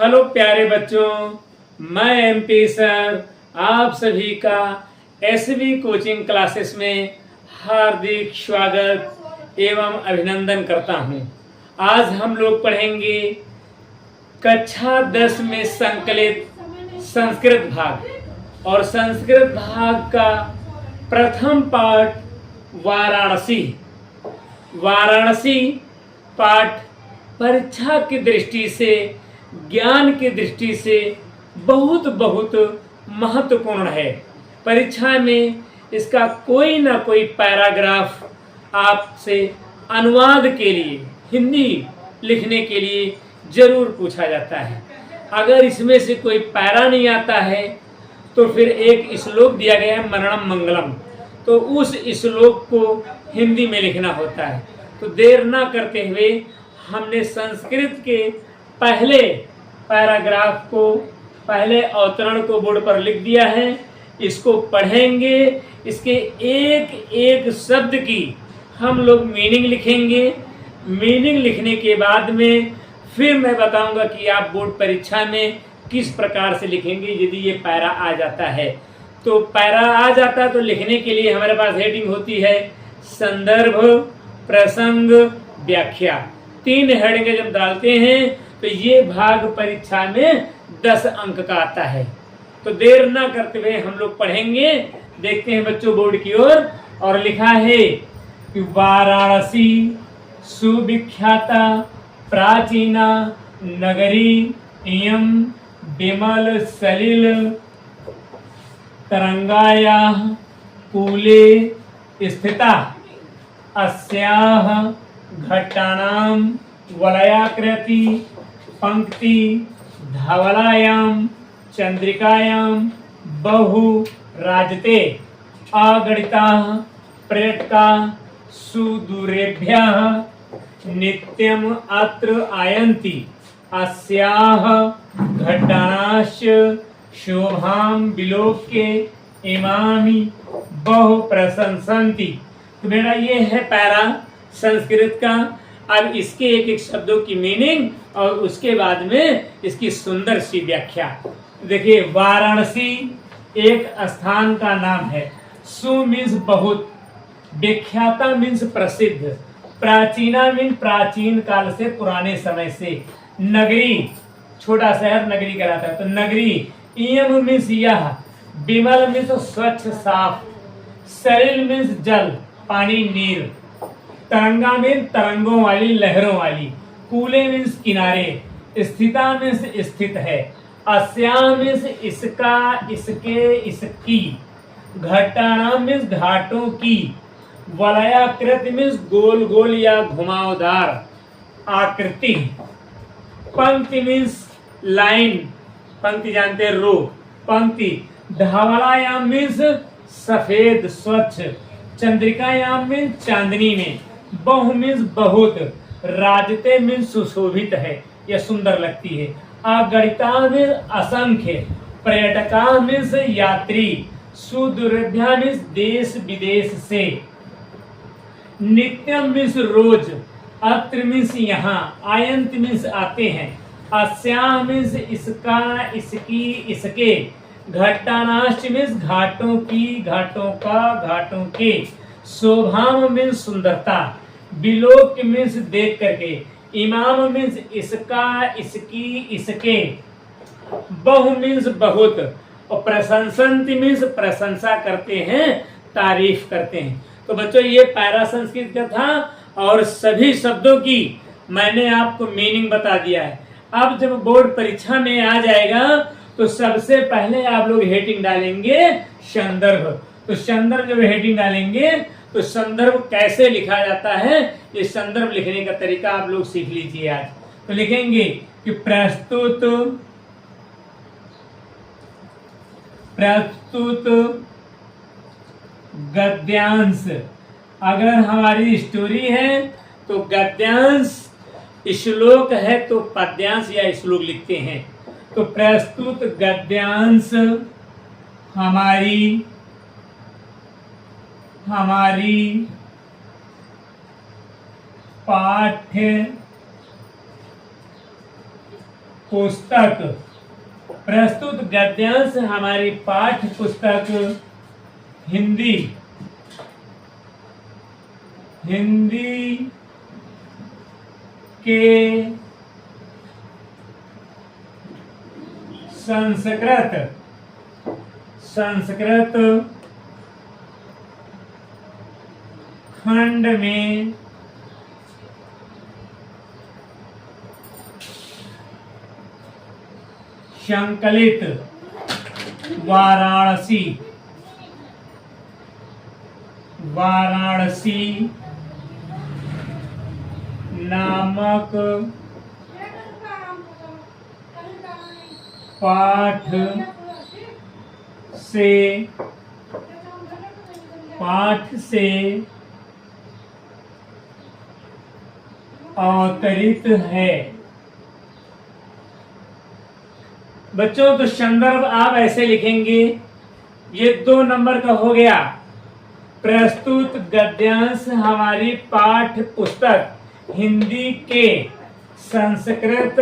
Hello प्यारे बच्चों, मैं एमपी सर आप सभी का एसबी कोचिंग क्लासेस में हार्दिक स्वागत एवं अभिनंदन करता हूं। आज हम लोग पढ़ेंगे कक्षा 10 में संकलित संस्कृत भाग और संस्कृत भाग का प्रथम पाठ वाराणसी। वाराणसी पाठ परीक्षा की दृष्टि से, ज्ञान की दृष्टि से बहुत बहुत महत्वपूर्ण है। परीक्षा में इसका कोई ना कोई पैराग्राफ आपसे अनुवाद के लिए, हिंदी लिखने के लिए जरूर पूछा जाता है। अगर इसमें से कोई पैरा नहीं आता है तो फिर एक श्लोक दिया गया है मरणम मंगलम, तो उस श्लोक को हिंदी में लिखना होता है। तो देर ना करते हुए हमने संस्कृत के पहले पैराग्राफ को, पहले अवतरण को बोर्ड पर लिख दिया है। इसको पढ़ेंगे, इसके एक एक शब्द की हम लोग मीनिंग लिखेंगे। मीनिंग लिखने के बाद में फिर मैं बताऊंगा कि आप बोर्ड परीक्षा में किस प्रकार से लिखेंगे यदि ये पैरा आ जाता है। तो पैरा आ जाता है तो लिखने के लिए हमारे पास हेडिंग होती है संदर्भ, प्रसंग, व्याख्या। 3 हेडिंग जब डालते हैं तो ये भाग परीक्षा में 10 अंक का आता है। तो देर ना करते हुए हम लोग पढ़ेंगे। देखते हैं बच्चों बोर्ड की ओर। और लिखा है कि वाराणसी सुविख्याता प्राचीना नगरी इयं विमल सलिल तरंगायाः कूले स्थिता अस्याः घट्टानां वलयाकृति पंक्ति धवलायां चंद्रिकायां बहु राजते अगणिताः पर्यटकाः सुदूरेभ्यः नित्यम् अत्र आयन्ति अस्याः घट्टानाश्च शोभां विलोक्य इमानि बहु प्रशंसन्ति। तो बेटा ये है पैरा संस्कृत का। अब इसके एक एक शब्दों की मीनिंग और उसके बाद में इसकी सुंदर सी व्याख्या। देखिए, वाराणसी एक स्थान का नाम है। सु मीन्स बहुत, विख्याता मीन्स प्रसिद्ध, प्राचीना मीन्स प्राचीन काल से, पुराने समय से, नगरी छोटा शहर नगरी कहलाता है। तो नगरी, इयम मीन्स यह, विमल मीन्स स्वच्छ साफ, सलिल मीन्स जल पानी नीर, तरंगा मीन्स तरंगों वाली लहरों वाली, कूले मीन्स किनारे, स्थिता मीन्स स्थित है, अस्या मीन्स इसका, इसके, इसकी, घट्टाना मीन्स घाटों की, वलयाकृति मीन्स गोल गोल या घुमावदार आकृति, पंक्ति मीन्स लाइन, पंक्ति जानते हैं रो, पंक्ति, धवलायाम मीन्स सफेद स्वच्छ, चंद्रिकायाम मीन्स चांदनी में, बहु मीन्स बहुत, राजते मीन्स सुशोभित है या सुंदर लगती है, अगणिता मीन्स असंख्य, पर्यटका मीन्स यात्री, सुदूरेभ्यः मीन्स देश विदेश से, नित्यम मीन्स रोज, अत्र मीन्स यहाँ, आयंत मीन्स आते हैं, अस्या मीन्स इसका, इसकी, इसके, घट्टानाश्च मीन्स घाटों की, घाटों का, घाटों के, शोभाम मीन्स सुंदरता, विलोक मीन्स देख करके, इमाम मीन्स इसका, इसकी, इसके, बहु मीन्स बहुत, और प्रशंसन्ति मीन्स प्रशंसा करते हैं, तारीफ करते हैं। तो बच्चों ये पैरा संस्कृत का था और सभी शब्दों की मैंने आपको मीनिंग बता दिया है। अब जब बोर्ड परीक्षा में आ जाएगा तो सबसे पहले आप लोग हेडिंग डालेंगे संदर्भ। तो संदर्भ जब हेडिंग डालेंगे तो संदर्भ कैसे लिखा जाता है, ये संदर्भ लिखने का तरीका आप लोग सीख लीजिए आज। तो लिखेंगे कि प्रस्तुत गद्यांश। अगर हमारी स्टोरी है तो गद्यांश, श्लोक है तो पद्यांश या श्लोक लिखते हैं। तो प्रस्तुत गद्यांश हमारी पाठ्य पुस्तक। प्रस्तुत गद्यांश हमारी पाठ्य पुस्तक हिंदी के संस्कृत खंड में संकलित वाराणसी नामक पाठ से अवतरित है। बच्चों तो संदर्भ आप ऐसे लिखेंगे, ये 2 नंबर का हो गया। प्रस्तुत गद्यांश हमारी पाठ्य पुस्तक हिंदी के संस्कृत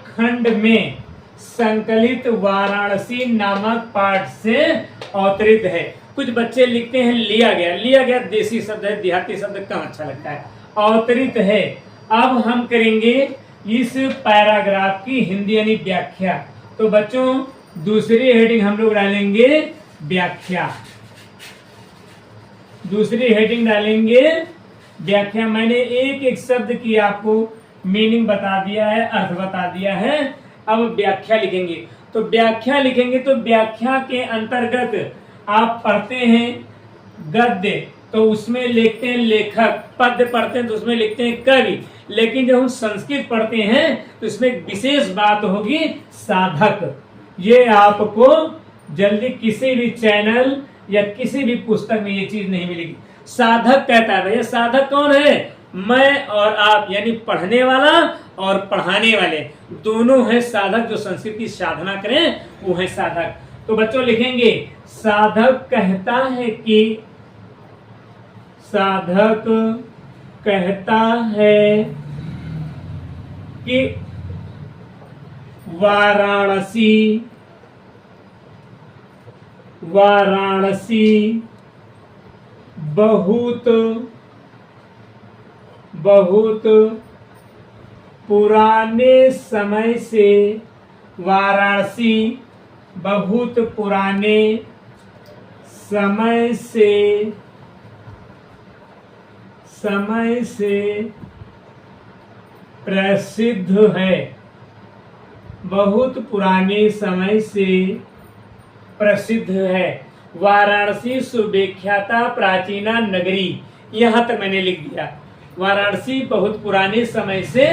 खंड में संकलित वाराणसी नामक पाठ से अवतरित है। कुछ बच्चे लिखते हैं लिया गया देसी शब्द है, देहाती शब्द कम अच्छा लगता है। अवतरित है। अब हम करेंगे इस पैराग्राफ की हिंदी यानी व्याख्या। तो बच्चों दूसरी हेडिंग हम लोग डालेंगे व्याख्या। दूसरी हेडिंग डालेंगे व्याख्या। मैंने एक एक शब्द की आपको मीनिंग बता दिया है, अर्थ बता दिया है। अब व्याख्या लिखेंगे। तो व्याख्या लिखेंगे तो व्याख्या के अंतर्गत आप पढ़ते हैं गद्य तो उसमें लिखते हैं लेखक, पद्य पढ़ते हैं तो उसमें लिखते हैं कवि। लेकिन जब हम संस्कृत पढ़ते हैं तो इसमें एक विशेष बात होगी साधक। ये आपको जल्दी किसी भी चैनल या किसी भी पुस्तक में ये चीज नहीं मिलेगी। साधक कहता है भैया, साधक कौन है? मैं और आप, यानी पढ़ने वाला और पढ़ाने वाले दोनों हैं साधक। जो संस्कृत की साधना करें वो है साधक। तो बच्चों लिखेंगे साधक कहता है कि वाराणसी बहुत पुराने समय से प्रसिद्ध है। बहुत पुराने समय से प्रसिद्ध है। वाराणसी सुविख्याता प्राचीना नगरी। यहां तक मैंने लिख दिया। वाराणसी बहुत पुराने समय से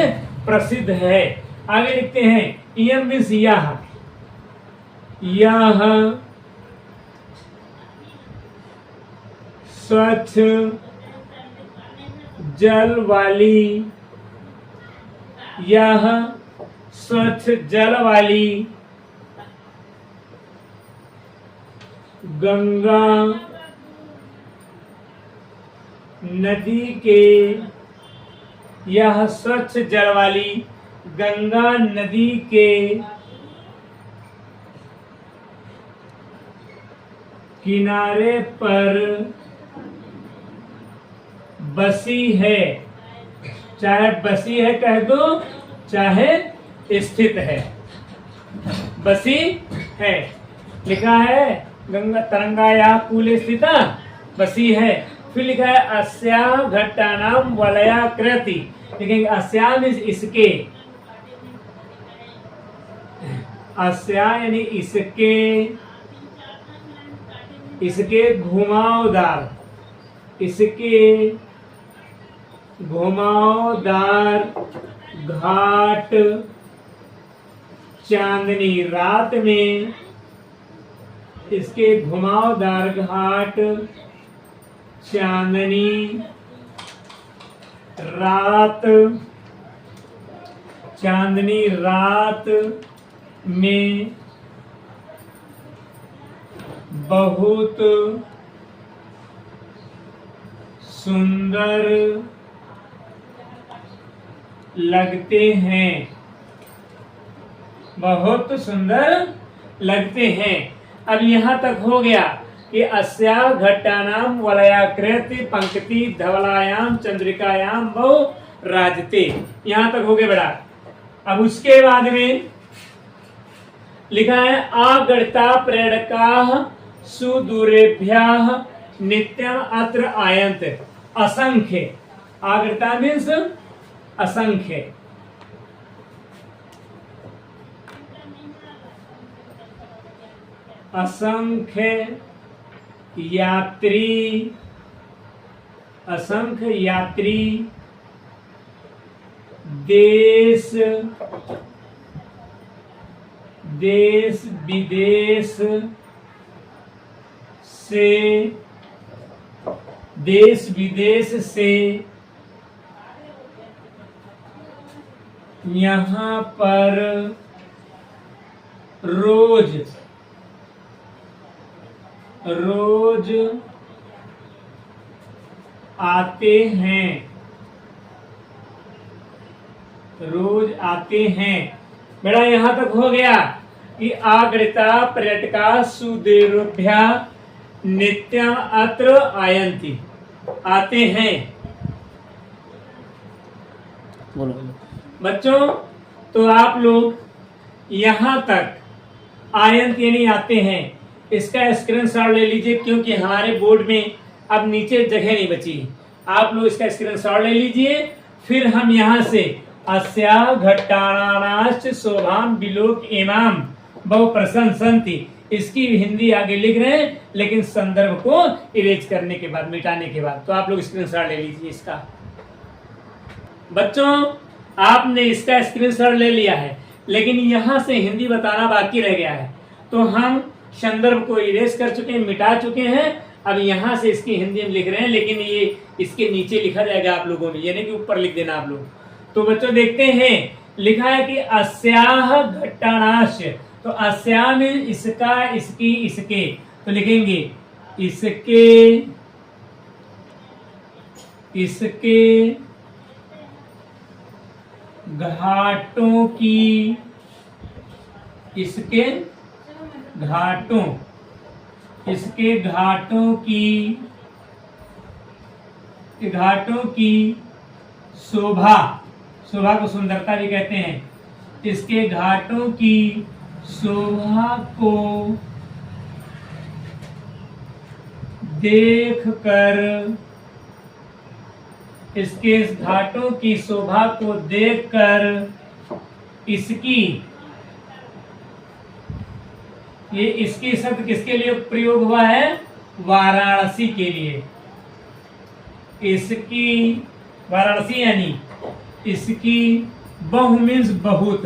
प्रसिद्ध है। आगे लिखते हैं इयम मीन्स यह स्वच्छ जल वाली गंगा नदी के किनारे पर बसी है। चाहे बसी है कह दो, चाहे स्थित है। बसी है लिखा है गंगा तरंगाया कूले स्थिता बसी है। फिर लिखा है अस्या घट्टानाम वलयाकृति। लिखेंगे अस्या मीन्स इसके, अस्या यानी इसके घुमावदार घाट चांदनी रात में, इसके घुमावदार घाट चांदनी रात में बहुत सुंदर लगते हैं। बहुत सुंदर लगते हैं। अब यहाँ तक हो गया कि अस्या घट्टानाम वलयाकृति पंक्ति धवलायाम चंद्रिकायाम बहु राजते, यहाँ तक हो गया बेटा। अब उसके बाद में लिखा है आगड़ता प्रेरका सुदूरेभ्यः नित्यम अत्र आयंत असंख्य। आगड़ता मीन्स असंख्य। असंख्य यात्री, असंख्य यात्री देश देश विदेश से, देश विदेश से यहाँ पर रोज रोज आते हैं, रोज आते हैं। बेटा यहां तक हो गया कि आगृता पर्यटका सुदेरुभ्या नित्यम अत्र आयन्ति, आते हैं। बच्चों तो आप लोग यहां तक आयंत यानी आते हैं, इसका स्क्रीनशॉट ले लीजिए, क्योंकि हमारे बोर्ड में अब नीचे जगह नहीं बची। आप लोग इसका स्क्रीनशॉट ले लीजिए, फिर हम यहाँ से अस्या घट्टानाश्च शोभाम विलोक इमाम बहु प्रशंसन्ति, इसकी हिंदी आगे लिख रहे हैं, लेकिन संदर्भ को इरेज करने के बाद, मिटाने के बाद। तो आप लोग स्क्रीनशॉट ले लीजिए इसका। बच्चों आपने इसका स्क्रीनशॉट ले लिया है, लेकिन यहाँ से हिंदी बताना बाकी रह गया है। तो हम संदर्भ को इरेज कर चुके हैं, मिटा चुके हैं। अब यहाँ से इसकी हिंदी में लिख रहे हैं, लेकिन ये इसके नीचे लिखा जाएगा आप लोगों में, यानी कि ऊपर लिख देना आप लोग। तो बच्चों देखते हैं, लिखा है कि अस्याह घट्टानाश, तो अस्या में इसका, इसकी, इसके, तो लिखेंगे इसके, इसके घाटों की, इसके घाटों, इसके घाटों की, घाटों की शोभा, शोभा को सुंदरता भी कहते हैं, इसके घाटों की शोभा को देखकर, इसके घाटों की शोभा को देखकर इसकी, ये इसकी शब्द किसके लिए प्रयोग हुआ है? वाराणसी के लिए। इसकी, वाराणसी यानी इसकी, बहु मीन्स बहुत,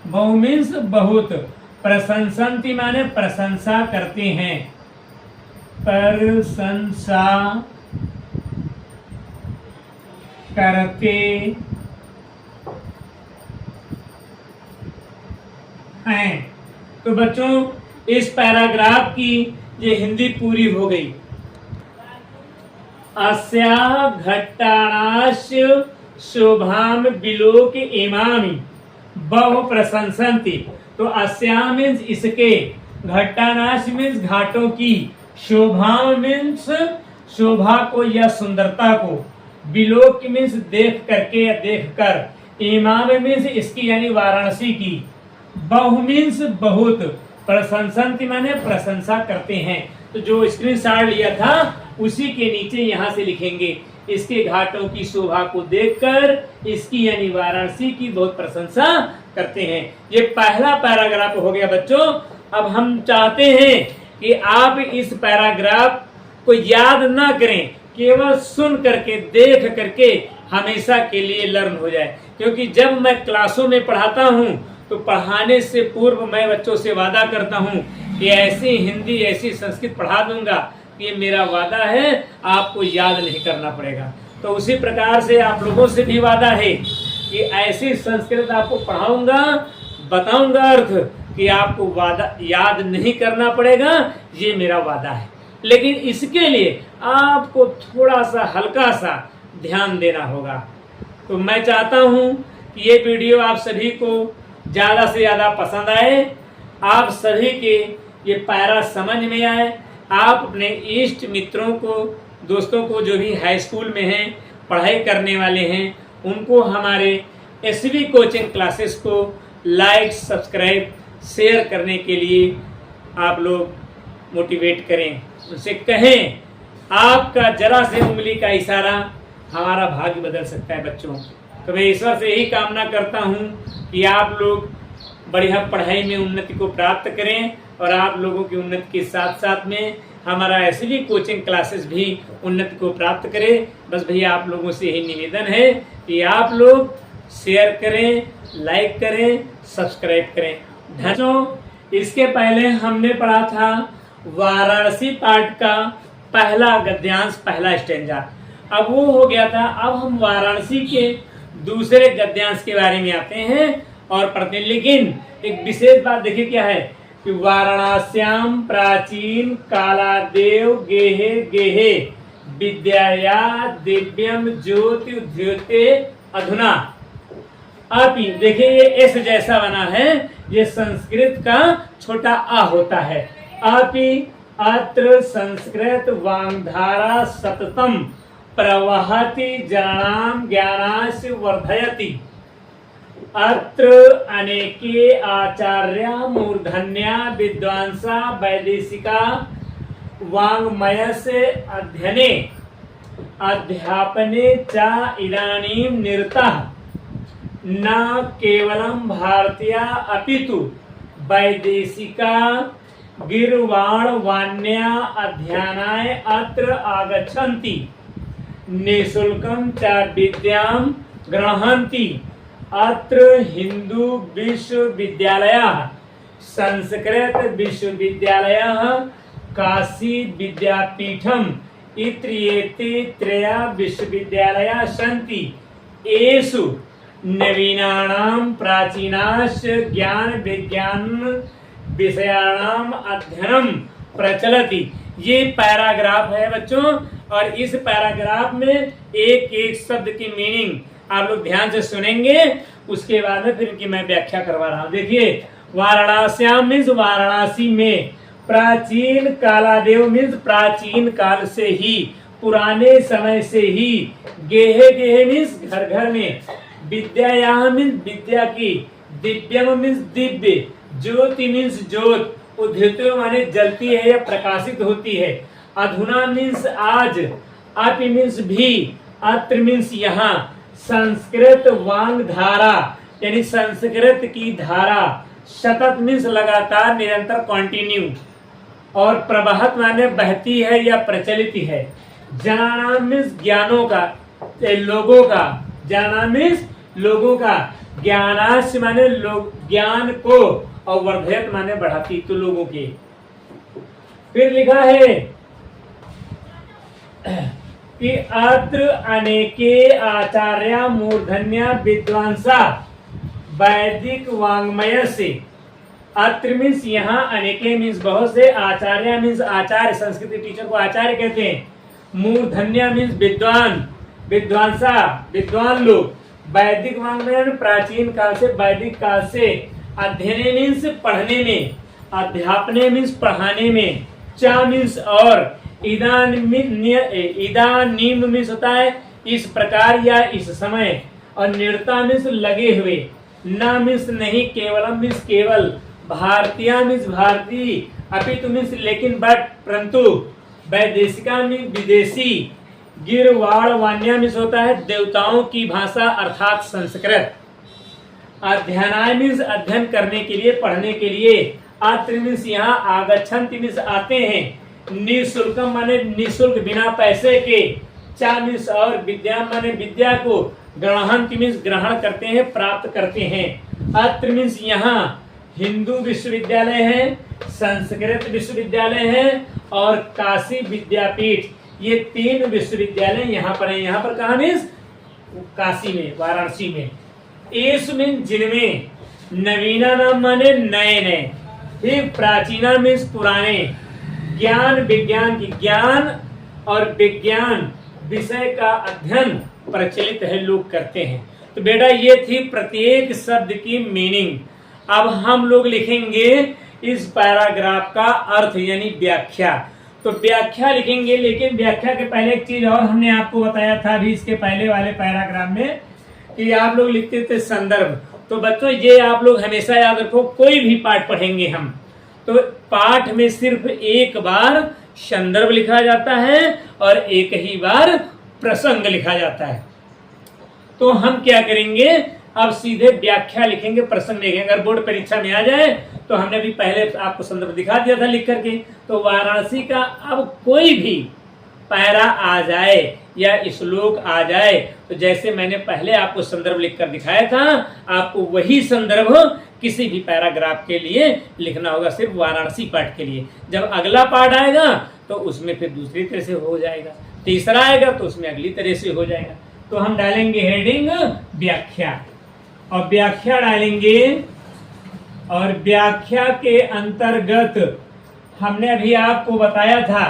बहु मीन्स बहुत, प्रशंसन्ति माने प्रशंसा करते हैं, प्रशंसा करते हैं। तो बच्चों इस पैराग्राफ की ये हिंदी पूरी हो गई। अस्या घट्टानाश शोभाम विलोक इमामि बहु प्रशंसन्ति। तो अस्या मीन्स इसके, घट्टानाश मीन्स घाटों की, शोभाम मीन्स शोभा को या सुंदरता को, विलोक मीन्स देख करके या देख कर, इमाम मीन्स इसकी यानी वाराणसी की, बहु मीन्स बहुत, प्रशंसन्ति माने प्रशंसा करते हैं। तो जो स्क्रीनशॉट लिया था उसी के नीचे यहाँ से लिखेंगे इसके घाटों की शोभा को देखकर इसकी यानी वाराणसी की बहुत प्रशंसा करते हैं। ये पहला पैराग्राफ हो गया बच्चों। अब हम चाहते हैं कि आप इस पैराग्राफ को याद ना करें, केवल सुन करके, देख करके हमेशा के लिए लर्न हो जाए। क्योंकि जब मैं क्लासों में पढ़ाता हूँ तो पढ़ाने से पूर्व मैं बच्चों से वादा करता हूँ कि ऐसी हिंदी, ऐसी संस्कृत पढ़ा दूंगा, ये मेरा वादा है, आपको याद नहीं करना पड़ेगा। तो उसी प्रकार से आप लोगों से भी वादा है कि ऐसी संस्कृत आपको पढ़ाऊंगा, बताऊंगा अर्थ, कि आपको वादा याद नहीं करना पड़ेगा, ये मेरा वादा है। लेकिन इसके लिए आपको थोड़ा सा, हल्का सा ध्यान देना होगा। तो मैं चाहता हूं कि ये वीडियो आप सभी को ज़्यादा से ज़्यादा पसंद आए, आप सभी के ये पैरा समझ में आए, आप अपने इष्ट मित्रों को, दोस्तों को जो भी हाई स्कूल में हैं, पढ़ाई करने वाले हैं, उनको हमारे एसवी कोचिंग क्लासेस को लाइक, सब्सक्राइब, शेयर करने के लिए आप लोग मोटिवेट करें। उनसे कहें आपका जरा से उंगली का इशारा हमारा भाग्य बदल सकता है बच्चों। तो मैं ईश्वर से यही कामना करता हूँ कि आप लोग बढ़िया पढ़ाई में उन्नति को प्राप्त करें और आप लोगों की उन्नति के साथ साथ में हमारा एसवी कोचिंग क्लासेस भी उन्नति को प्राप्त करे। बस भैया आप लोगों से यही निवेदन है कि आप लोग शेयर करें, लाइक करें, सब्सक्राइब करें। बच्चों, इसके पहले हमने पढ़ा था वाराणसी पाठ का पहला गद्यांश, पहला स्टेंजा। अब वो हो गया था। अब हम वाराणसी के दूसरे गद्यांश के बारे में आते हैं और पढ़ते हैं। लेकिन एक विशेष बात देखिए क्या है कि वाराणस्याम प्राचीन कालादेव गेहे गेहे विद्याया दिव्यम ज्योति उद्योते अधुना। आप ही देखिए ये एस जैसा बना है, ये संस्कृत का छोटा आ होता है। आप ही अत्र संस्कृत वांगधारा सततम प्रवहति जनानां ज्ञानास्य वर्धयति। अत्र अनेके आचार्या मूर्धन्या विद्वांसा वैदेशिका वाङ्मयस्य अध्ययने अध्यापने च इदानीं निरताः न केवलं भारतीया अपितु वैदेशिका गीर्वाणवाण्या अध्ययनाय अत्र आगच्छन्ति। निःशुल्कं च विद्यां गृह्णन्ति। अत्र हिंदू विश्वविद्यालयः, संस्कृत विश्वविद्यालयः, काशी विद्यापीठम् इत्येते त्रयः विश्वविद्यालयाः सन्ति। येषु नवीनानां प्राचीनास्य ज्ञान विज्ञान विषयाणाम अध्ययनम प्रचलति। ये पैराग्राफ है बच्चों, और इस पैराग्राफ में एक एक शब्द की मीनिंग आप लोग ध्यान से सुनेंगे, उसके बाद में फिर की मैं व्याख्या करवा रहा हूँ। देखिए, वाराणस्याम मीन्स वाराणसी में, प्राचीन कालादेव मीन्स प्राचीन काल से ही, पुराने समय से ही, गेहे गेहे मीन्स घर घर में, विद्या मीन्स विद्या की, दिव्यम मीन्स दिव्य, ज्योति मीन्स ज्योत, उद्योत माने जलती है या प्रकाशित होती है, अधुना मीन्स आज, अपि मीन्स भी, अत्र मीन्स यहाँ, संस्कृत वांग धारा यानी संस्कृत की धारा, सतत मीन्स लगातार, निरंतर, कॉन्टिन्यू, और प्रवाहत माने बहती है या प्रचलित है, जनानाम मीन्स ज्ञानों का, लोगों का, जनानाम मीन्स लोगों का, ज्ञानास्य माने लोग, ज्ञान को, और वर्धयत माने बढ़ाती, तो लोगों के। फिर लिखा है कि अत्र अनेके आचार्या मूर्धन्या विद्वांसा वैदिक वांग्मय से। अत्र मीन्स यहाँ, अनेके मीन्स बहुत से, आचार्य मीन्स आचार्य, संस्कृत टीचर को आचार्य कहते हैं, मूर्धन्या मीन्स विद्वान, विद्वांसा विद्वान लोग, वैदिक वांग्मय प्राचीन काल से, वैदिक काल से, अध्ययन मीन्स पढ़ने में, अध्यापने मीन्स पढ़ाने में, चा मीन्स और, इदानीम मीन्स होता है इस प्रकार या इस समय, और निरता मीन्स लगे हुए, न मीन्स नहीं, केवलम मीन्स केवल, भारतीय मीन्स भारतीय, अपितु मीन्स लेकिन, बट परंतु, वैदेशिका मीन्स विदेशी, गिरवाड़ वाण्या मीन्स होता है देवताओं की भाषा अर्थात संस्कृत, अध्ययनाय मीन्स अध्ययन करने के लिए, पढ़ने के लिए, अत्र मीन्स यहाँ, आगच्छन्ति मीन्स आते हैं, निःशुल्कम माने निःशुल्क बिना पैसे के, चा मीन्स और, विद्या माने विद्या को, ग्रहणन्ति मीन्स ग्रहण करते हैं, प्राप्त करते हैं, अत्र मीन्स यहाँ, हिंदू विश्वविद्यालय है, संस्कृत विश्वविद्यालय है, और काशी विद्यापीठ, ये तीन विश्वविद्यालय यहाँ पर है। यहाँ पर कहाँ मीन्स काशी में, वाराणसी में। एस मीन्स जिनमें, नवीना नाम माने नए नए, फिर प्राचीना मीन्स पुराने, ज्ञान विज्ञान की, ज्ञान और विज्ञान विषय का अध्ययन प्रचलित है, लोग करते हैं। तो बेटा ये थी प्रत्येक शब्द की मीनिंग। अब हम लोग लिखेंगे इस पैराग्राफ का अर्थ यानी व्याख्या। तो व्याख्या लिखेंगे, लेकिन व्याख्या के पहले एक चीज और हमने आपको बताया था अभी इसके पहले वाले पैराग्राफ में कि आप लोग लिखते थे संदर्भ। तो बच्चों ये आप लोग हमेशा याद रखो, कोई भी पाठ पढ़ेंगे हम तो पाठ में सिर्फ एक बार संदर्भ लिखा जाता है और एक ही बार प्रसंग लिखा जाता है। तो हम क्या करेंगे, अब सीधे व्याख्या लिखेंगे, प्रसंग लिखेंगे। अगर बोर्ड परीक्षा में आ जाए तो हमने भी पहले आपको संदर्भ दिखा दिया था लिख करके। तो वाराणसी का अब कोई भी पैरा आ जाए या श्लोक आ जाए तो जैसे मैंने पहले आपको संदर्भ लिखकर दिखाया था, आपको वही संदर्भ किसी भी पैराग्राफ के लिए लिखना होगा, सिर्फ वाराणसी पाठ के लिए। जब अगला पाठ आएगा तो उसमें फिर दूसरी तरह से हो जाएगा, तीसरा आएगा तो उसमें अगली तरह से हो जाएगा। तो हम डालेंगे हेडिंग व्याख्या और व्याख्या डालेंगे, और व्याख्या के अंतर्गत हमने अभी आपको बताया था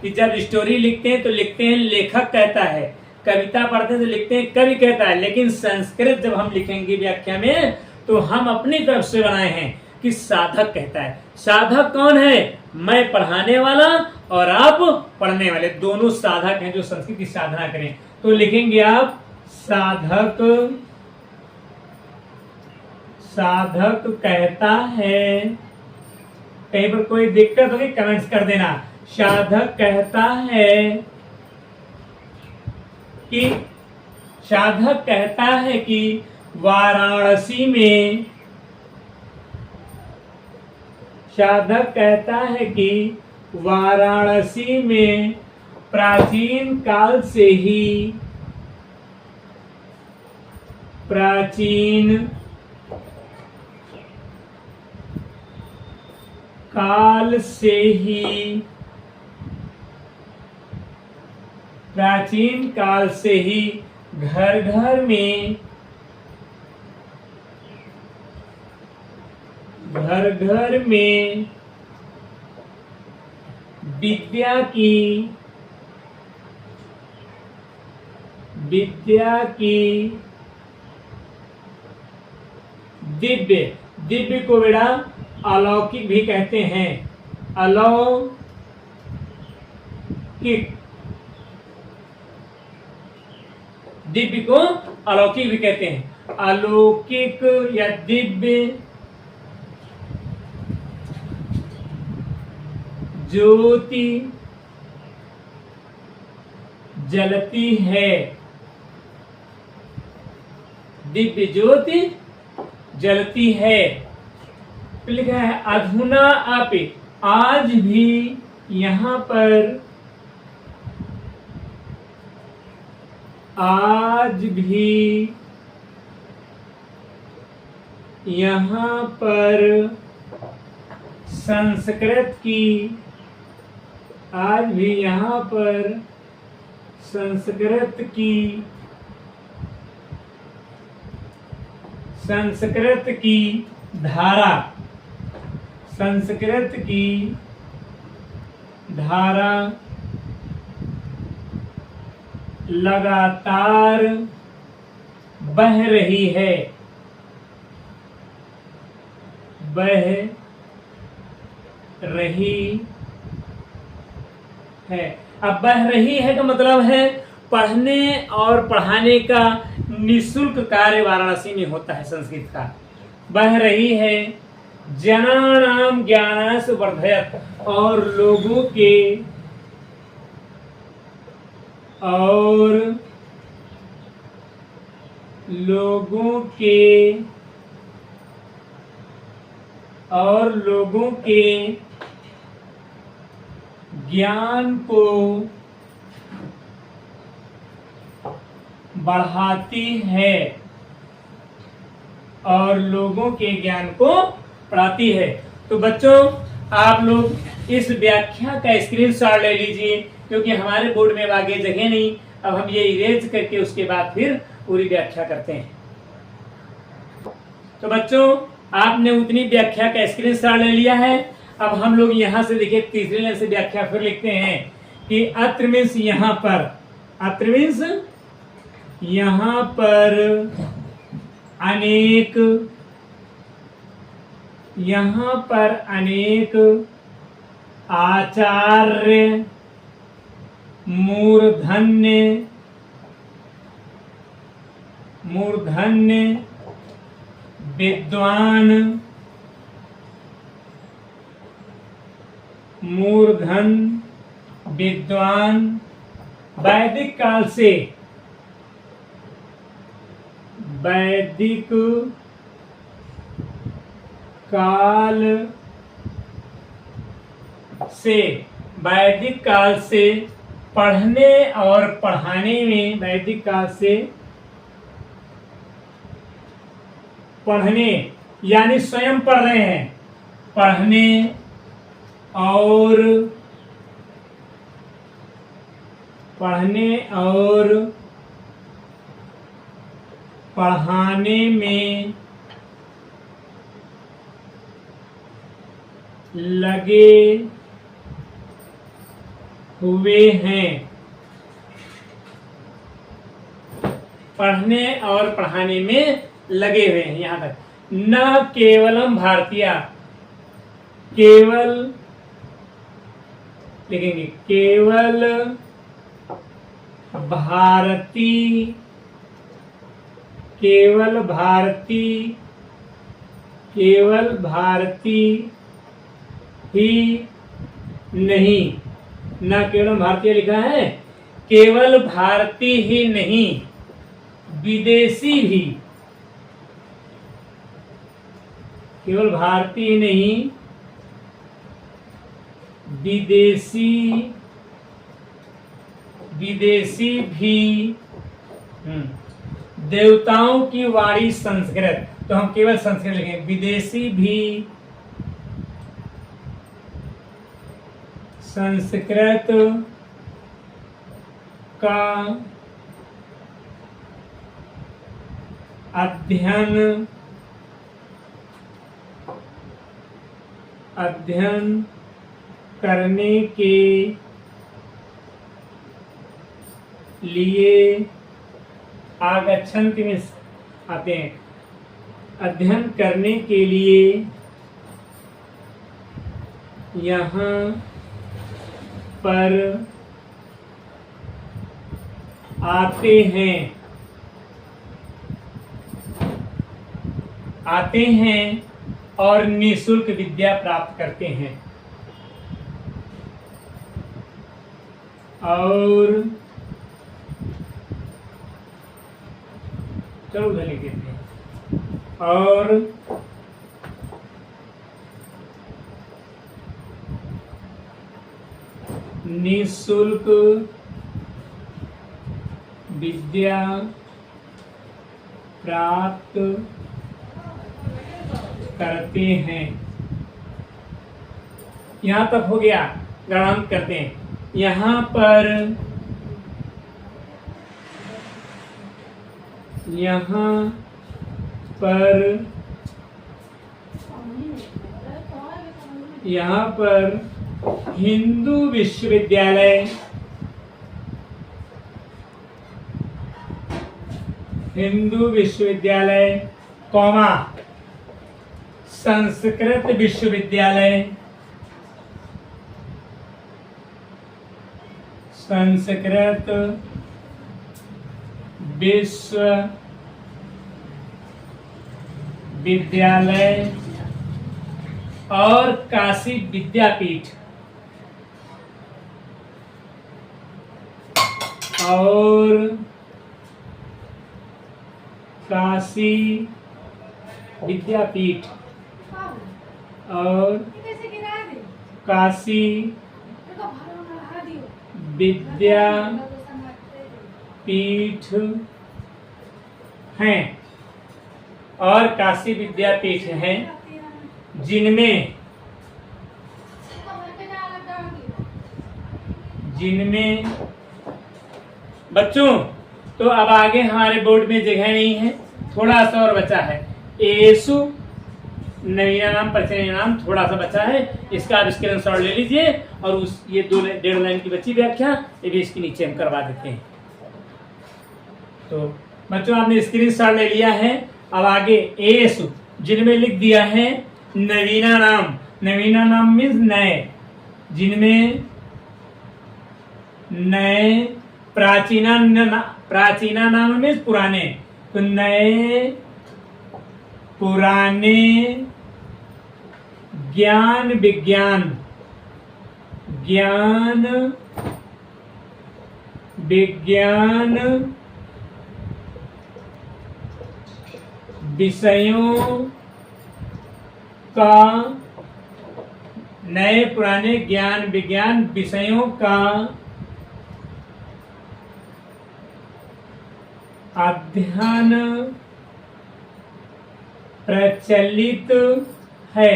कि जब स्टोरी लिखते हैं तो लिखते हैं लेखक कहता है, कविता पढ़ते हैं तो लिखते हैं कवि कहता है, लेकिन संस्कृत जब हम लिखेंगे व्याख्या में तो हम अपनी तरफ से बनाए हैं कि साधक कहता है। साधक कौन है, मैं पढ़ाने वाला और आप पढ़ने वाले, दोनों साधक हैं जो संस्कृत की साधना करें। तो लिखेंगे आप साधक, साधक कहता है। कहीं पर कोई दिक्कत होगी कमेंट्स कर देना। साधक कहता है कि, साधक कहता है कि वाराणसी में, साधक कहता है कि वाराणसी में प्राचीन काल से ही, प्राचीन काल से ही, प्राचीन काल से ही घर घर में, घर घर में विद्या की, विद्या की दिव्य, दिव्य को बेटा अलौकिक भी कहते हैं, अलौकिक, दिव्य को अलौकिक भी कहते हैं। अलौकिक या दिव्य ज्योति जलती है, दिव्य ज्योति जलती है। लिखा है अधुना अपि, आज भी यहाँ पर, आज भी यहाँ पर संस्कृत की, आज भी यहाँ पर संस्कृत की, संस्कृत की धारा, संस्कृत की धारा लगातार बह रही है, बह रही है। अब बह रही है का मतलब है पढ़ने और पढ़ाने का निःशुल्क कार्य वाराणसी में होता है संस्कृत का। बह रही है, जनानाम ज्ञानास वर्धयत, और लोगों के, और लोगों के, और लोगों के ज्ञान को बढ़ाती है, और लोगों के ज्ञान को बढ़ाती है। तो बच्चों आप लोग इस व्याख्या का स्क्रीनशॉट ले लीजिए, क्योंकि हमारे बोर्ड में आगे जगह नहीं। अब हम ये इरेज करके उसके बाद फिर पूरी व्याख्या करते हैं। तो बच्चों आपने उतनी व्याख्या का स्क्रीनशॉट ले लिया है। अब हम लोग यहाँ से देखिए तीसरी लाइन से व्याख्या फिर लिखते हैं कि अत्र मीन्स यहाँ पर, अत्र मीन्स यहाँ पर अनेक, यहाँ पर अनेक आचार्य, मूर्धन्य, मूर्धन्य विद्वान, मूर्धन विद्वान वैदिक काल से, वैदिक काल से, वैदिक काल से पढ़ने और पढ़ाने में, वैदिक काल से पढ़ने यानी स्वयं पढ़ रहे हैं, पढ़ने और पढ़ाने में लगे हुए हैं, पढ़ने और पढ़ाने में लगे हुए हैं। यहां तक न केवलम भारतीय, केवल लिखेंगे, केवल भारतीय, केवल भारतीय, केवल भारतीय ही नहीं, न केवल भारतीय लिखा है, केवल भारतीय ही नहीं विदेशी भी, केवल भारतीय नहीं विदेशी, विदेशी भी देवताओं की वाणी संस्कृत, तो हम केवल संस्कृत लिखेंगे, विदेशी भी संस्कृत का अध्ययन करने के लिए आगच्छन्ति में आते हैं, अध्ययन करने के लिए यहाँ पर आते हैं, आते हैं और निःशुल्क विद्या प्राप्त करते हैं। और चलो उधर लिख देते हैं, और निःशुल्क विद्या प्राप्त करते हैं। यहां तक हो गया, गणांक करते हैं। यहाँ पर हिंदू विश्वविद्यालय, हिंदू विश्वविद्यालय कॉमा संस्कृत विश्वविद्यालय, संस्कृत विश्वविद्यालय और काशी विद्यापीठ, और काशी विद्यापीठ और काशी विद्यापीठ हैं, और काशी विद्यापीठ हैं जिनमें बच्चों, तो अब आगे हमारे बोर्ड में जगह नहीं है, थोड़ा सा और बचा है। एसु नवीना नाम परिचय नाम थोड़ा सा बचा है, इसका आप स्क्रीनशॉट ले लीजिए, और उस ये 2.5 लाइन की बची व्याख्या ये भी इसके नीचे हम करवा देते हैं। तो बच्चों आपने स्क्रीनशॉट ले लिया है, अब आगे एस, जिनमें लिख दिया है नवीना नाम। नवीना नाम मीन्स नए, जिनमें नए। प्राचीना नाम मीन्स पुराने, तो नए पुराने ज्ञान विज्ञान विषयों का, नए पुराने ज्ञान विज्ञान विषयों का अध्ययन प्रचलित है।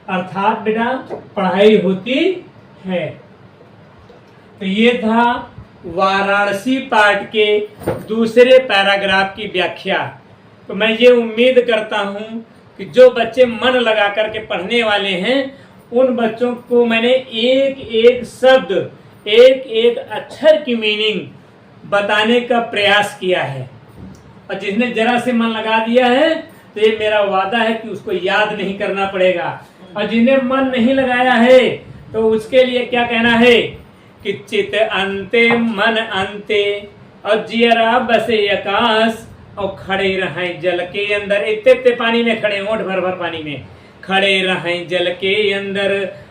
अर्थात बेटा पढ़ाई होती है। तो ये था वाराणसी पाठ के दूसरे पैराग्राफ की व्याख्या। तो मैं ये उम्मीद करता हूं कि जो बच्चे मन लगा करके पढ़ने वाले हैं उन बच्चों को मैंने एक एक शब्द, एक एक अक्षर की मीनिंग बताने का प्रयास किया है। और जिसने जरा से मन लगा दिया है तो ये मेरा वादा है कि उसको याद नहीं करना पड़ेगा। और जिसने मन नहीं लगाया है तो उसके लिए क्या कहना है कि चित अंते मन अंते और जियरा बसे आकाश और खड़े रहें जल के अंदर। इतने पानी में खड़े, ओंठ भर भर पानी में खड़े रहें जल के अंदर,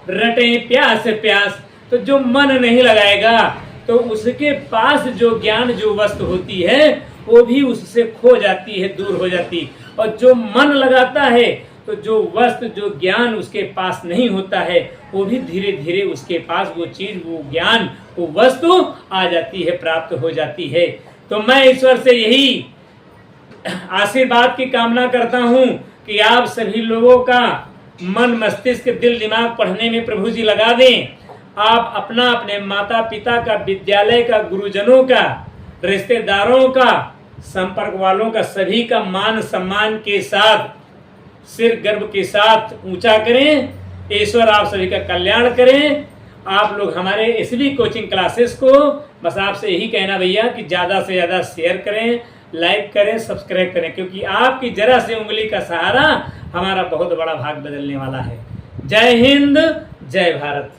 रटे प्यास प्यास। तो जो मन नहीं लगाएगा तो उसके पास जो ज्ञान, जो वस्तु होती है वो भी उससे खो जाती है, दूर हो जाती। और जो मन लगाता है तो जो वस्तु, जो ज्ञान उसके पास नहीं होता है वो भी धीरे धीरे उसके पास वो चीज, वो ज्ञान, वो वस्तु आ जाती है, प्राप्त हो जाती है। तो मैं ईश्वर से यही आशीर्वाद की कामना करता हूं कि आप सभी लोगों का मन, मस्तिष्क, दिल, दिमाग पढ़ने में प्रभु जी लगा दें। आप अपना, अपने माता पिता का, विद्यालय का, गुरुजनों का, रिश्तेदारों का, संपर्क वालों का, सभी का मान सम्मान के साथ, सिर गर्व के साथ ऊंचा करें। ईश्वर आप सभी का कल्याण करें। आप लोग हमारे एसवी कोचिंग क्लासेस को, बस आपसे यही कहना भैया कि ज्यादा से ज्यादा शेयर करें, लाइक करें, सब्सक्राइब करें, क्योंकि आपकी जरा से उंगली का सहारा हमारा बहुत बड़ा भाग बदलने वाला है। जय हिंद, जय भारत।